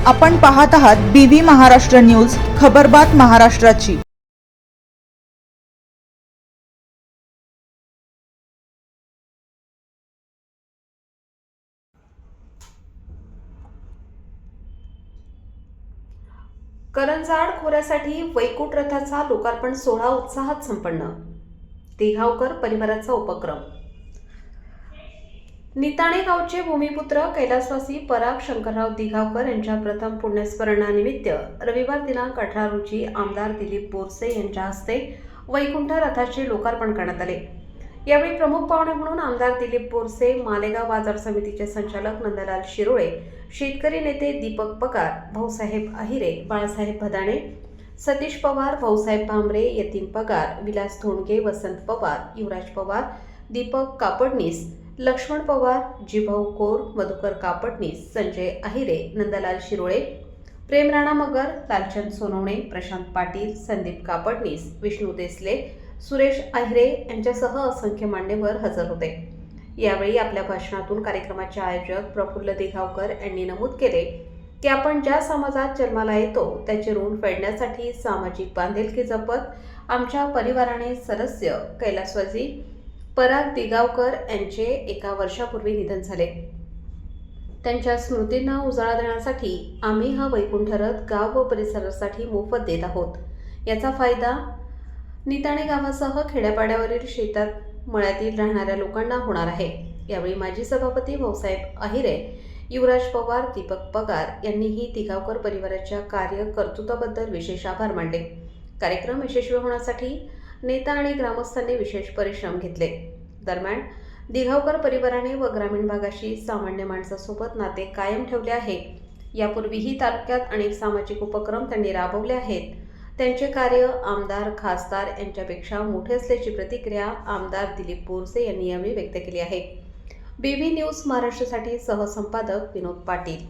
आपण पाहत आहात BV महाराष्ट्र न्यूज, खबरबात महाराष्ट्राची। करंजाड खोऱ्यासाठी वैकुंठ रथाचा लोकार्पण सोहळा उत्साहात संपन्न। दिघावकर परिवाराचा उपक्रम। निताणे गावचे भूमिपुत्र कैलासवासी पराग शंकरराव दिघावकर यांच्या प्रथम पुण्यस्मरणानिमित्त रविवार दिनांक 18 रोजी आमदार दिलीप बोरसे यांच्या हस्ते वैकुंठ रथाचे लोकार्पण करण्यात आले। यावेळी प्रमुख पाहुणे म्हणून आमदार दिलीप बोरसे, मालेगाव बाजार समितीचे संचालक नंदलाल शिरोळे, शेतकरी नेते दीपक पगार, भाऊसाहेब अहिरे, बाळासाहेब भदाणे, सतीश पवार, भाऊसाहेब भामरे, यतीन पगार, विलास धोंडगे, वसंत पवार, युवराज पवार, दीपक कापडनीस, लक्ष्मण पवार, जिभाऊ कोर, मधुकर कापडनीस, संजय अहिरे, नंदलाल शिरोळे, प्रेम राणा मगर, लालचंद सोनवणे, प्रशांत पाटील, संदीप कापडनीस, विष्णू देसले, सुरेश अहिरे यांच्यासह असंख्य मान्यवर हजर होते। यावेळी आपल्या भाषणातून कार्यक्रमाचे आयोजक प्रफुल्ल दिघावकर यांनी नमूद केले की आपण ज्या समाजात जन्माला येतो त्याचे ऋण फेडण्यासाठी सामाजिक बांधिलकी जपत आमच्या परिवाराने सदस्य कैलासवासी पराग दिघावकर यांचे एका वर्षापूर्वी निधन झाले। त्यांच्या स्मृतींना उजाळा देण्यासाठी आम्ही हा वैकुंठ रथ गाव व परिसरासाठी मोफत देत आहोत। याचा फायदा निताणे गावासह खेड्यापाड्यावरील शेतात मळ्यातील राहणाऱ्या लोकांना होणार आहे। यावेळी माजी सभापती भाऊसाहेब अहिरे, युवराज पवार, दीपक पगार यांनीही दिघावकर परिवाराच्या कर्तृत्वाबद्दल विशेष आभार मानले। कार्यक्रम यशस्वी होण्यासाठी नेता आणि ग्रामस्थांनी विशेष परिश्रम घेतले। दरम्यान दिघावकर परिवाराने व ग्रामीण भागाशी सामान्य माणसासोबत नाते कायम ठेवले आहे। यापूर्वीही तालुक्यात अनेक सामाजिक उपक्रम त्यांनी राबवले आहेत। त्यांचे कार्य आमदार, खासदार यांच्यापेक्षा मोठे असल्याची प्रतिक्रिया आमदार दिलीप बोरसे यांनी यावेळी व्यक्त केली आहे। BV न्यूज महाराष्ट्रासाठी सहसंपादक विनोद पाटील।